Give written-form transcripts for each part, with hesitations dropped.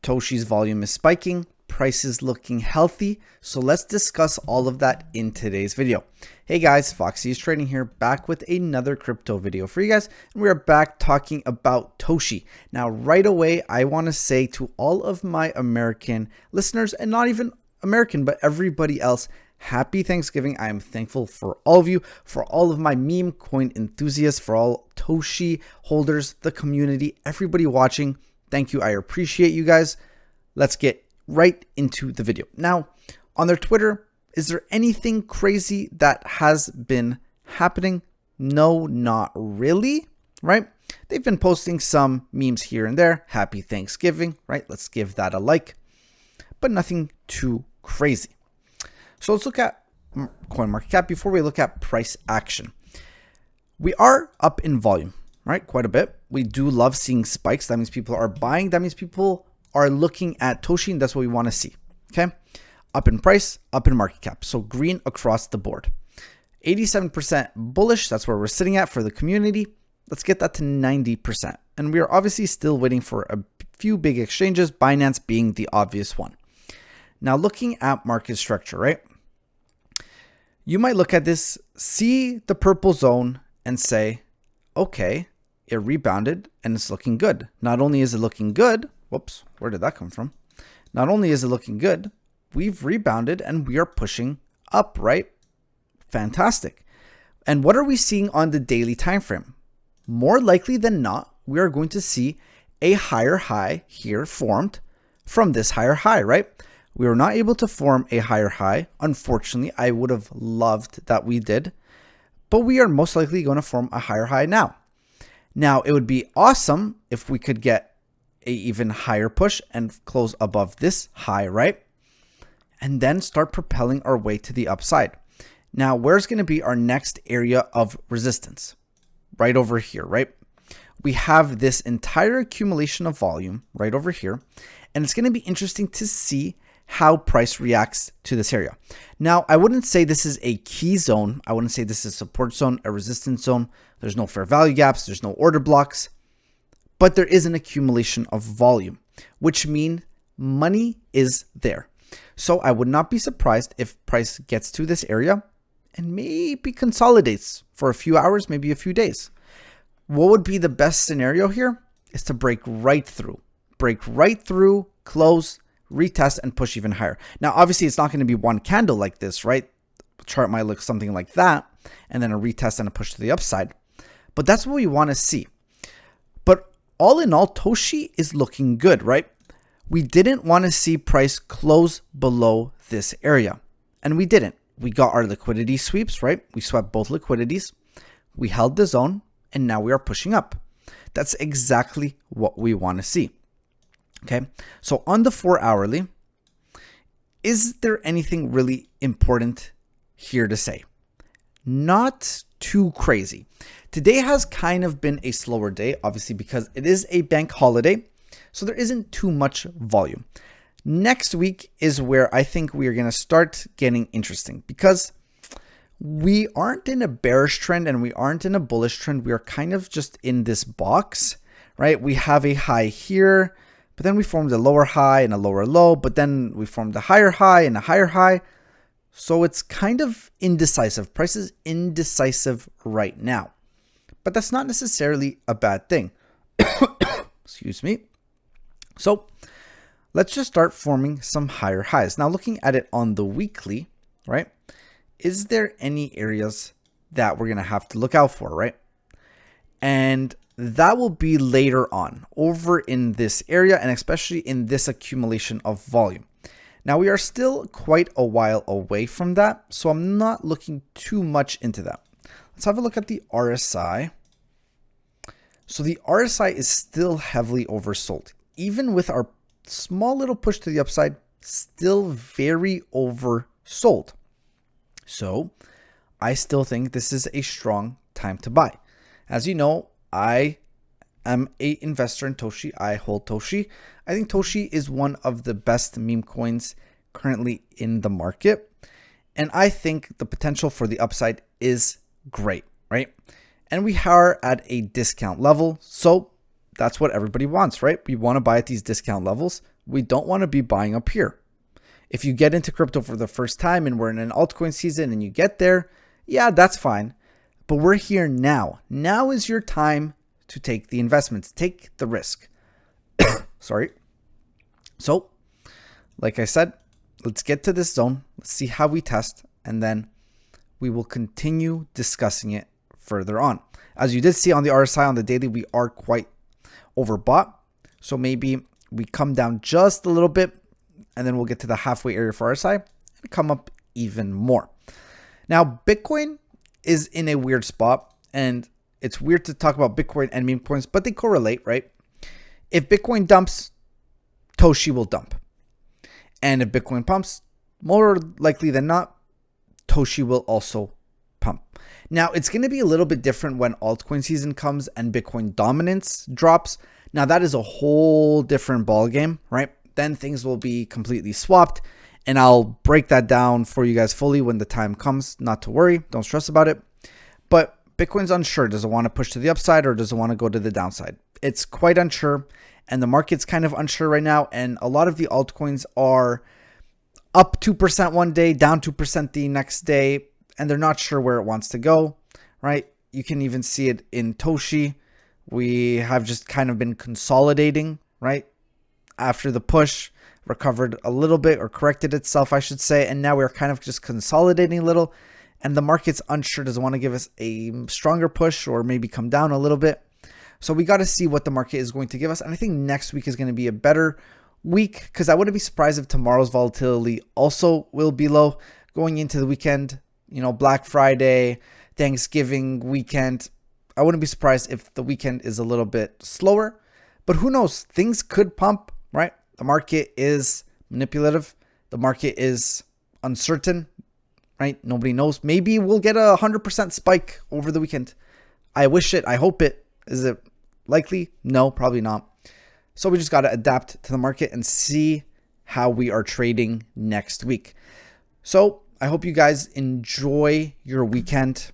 Toshi's volume is spiking, price is looking healthy. So let's discuss all of that in today's video. Hey guys, Foxy is Trading here, back with another crypto video for you guys. And we are back talking about Toshi. Now, right away, I want to say to all of my American listeners, and not even American, but everybody else, happy Thanksgiving. I am thankful for all of you, for all of my meme coin enthusiasts, for all Toshi holders, the community, everybody watching. Thank you. I appreciate you guys. Let's get right into the video. Now, on their Twitter, is there anything crazy that has been happening? No, not really, right? They've been posting some memes here and there. Happy Thanksgiving, right? Let's give that a like, but nothing too crazy. So let's look at CoinMarketCap before we look at price action. We are up in volume, right? Quite a bit. We do love seeing spikes. That means people are buying. That means people are looking at Toshi, and that's what we want to see. Okay. Up in price, up in market cap. So green across the board. 87% bullish. That's where we're sitting at for the community. Let's get that to 90%. And we are obviously still waiting for a few big exchanges, Binance being the obvious one. Now, looking at market structure, right? You might look at this, see the purple zone and say, okay, it rebounded and it's looking good. Not only is it looking good, whoops, where did that come from? Not only is it looking good, we've rebounded and we are pushing up, right? Fantastic. And what are we seeing on the daily time frame? More likely than not, we are going to see a higher high here formed from this higher high, right? We were not able to form a higher high. Unfortunately, I would have loved that we did, but we are most likely going to form a higher high now. Now, it would be awesome if we could get a even higher push and close above this high, right? And then start propelling our way to the upside. Now, where's going to be our next area of resistance? Right over here, right? We have this entire accumulation of volume right over here, and it's going to be interesting to see how price reacts to this area. Now, I wouldn't say this is a key zone. I wouldn't say this is a support zone, a resistance zone. There's no fair value gaps. There's no order blocks, but there is an accumulation of volume, which means money is there. So I would not be surprised if price gets to this area and maybe consolidates for a few hours, maybe a few days. What would be the best scenario here is to break right through, close, retest, and push even higher. Now, obviously, it's not going to be one candle like this, right? The chart might look something like that, and then a retest and a push to the upside. But that's what we want to see. But all in all, Toshi is looking good, right? We didn't want to see price close below this area, and we didn't. We got our liquidity sweeps, right? We swept both liquidities. We held the zone, and now we are pushing up. That's exactly what we want to see. Okay, so on the 4 hourly, is there anything really important here to say? Not too crazy. Today has kind of been a slower day, obviously, because it is a bank holiday, so there isn't too much volume. Next week is where I think we are going to start getting interesting, because we aren't in a bearish trend and we aren't in a bullish trend. We are kind of just in this box, right? We have a high here, but then we formed a lower high and a lower low, but then we formed a higher high and a higher high. So it's kind of indecisive. Price is indecisive right now, but that's not necessarily a bad thing. Excuse me. So let's just start forming some higher highs. Now, looking at it on the weekly, right? Is there any areas that we're going to have to look out for, right? And that will be later on over in this area, and especially in this accumulation of volume. Now, we are still quite a while away from that, so I'm not looking too much into that. Let's have a look at the RSI. So the RSI is still heavily oversold. Even with our small little push to the upside, still very oversold. So I still think this is a strong time to buy. As you know, I am an investor in Toshi. I hold Toshi. I think Toshi is one of the best meme coins currently in the market. And I think the potential for the upside is great, right? And we are at a discount level. So that's what everybody wants, right? We want to buy at these discount levels. We don't want to be buying up here. If you get into crypto for the first time and we're in an altcoin season and you get there, yeah, that's fine. But we're here now. Now is your time to take the investments, take the risk. Sorry. So, like I said, let's get to this zone. Let's see how we test, and then we will continue discussing it further on. As you did see on the RSI on the daily, we are quite overbought. So maybe we come down just a little bit, and then we'll get to the halfway area for RSI and come up even more. Now, Bitcoin is in a weird spot, and it's weird to talk about Bitcoin and meme coins, but they correlate, right? If Bitcoin dumps, Toshi will dump. And if Bitcoin pumps, more likely than not, Toshi will also pump. Now, it's going to be a little bit different when altcoin season comes and Bitcoin dominance drops. Now, that is a whole different ballgame, right? Then things will be completely swapped, and I'll break that down for you guys fully when the time comes. Not to worry, don't stress about it. But Bitcoin's unsure. Does it want to push to the upside or does it want to go to the downside? It's quite unsure, and the market's kind of unsure right now, and a lot of the altcoins are up 2% one day, down 2% the next day, and they're not sure where it wants to go, right? You can even see it in Toshi. We have just kind of been consolidating, right? After the push, recovered a little bit, or corrected itself, I should say, and now we're kind of just consolidating a little, and the market's unsure. Does it want to give us a stronger push or maybe come down a little bit? So we got to see what the market is going to give us, and I think next week is going to be a better week, because I wouldn't be surprised if tomorrow's volatility also will be low going into the weekend. You know, Black Friday, Thanksgiving weekend. I wouldn't be surprised if the weekend is a little bit slower, but who knows? Things could pump, right? The market is manipulative. The market is uncertain, right? Nobody knows. Maybe we'll get a 100% spike over the weekend. I wish it. I hope it. Is it likely? No, probably not. So we just got to adapt to the market and see how we are trading next week. So I hope you guys enjoy your weekend.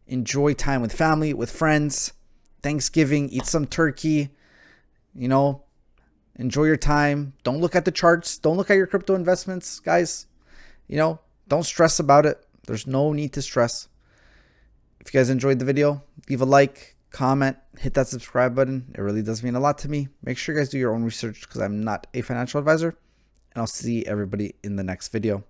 Enjoy time with family, with friends, Thanksgiving, eat some turkey, you know, enjoy your time. Don't look at the charts. Don't look at your crypto investments, guys. You know, don't stress about it. There's no need to stress. If you guys enjoyed the video, leave a like, comment, hit that subscribe button. It really does mean a lot to me. Make sure you guys do your own research, because I'm not a financial advisor. And I'll see everybody in the next video.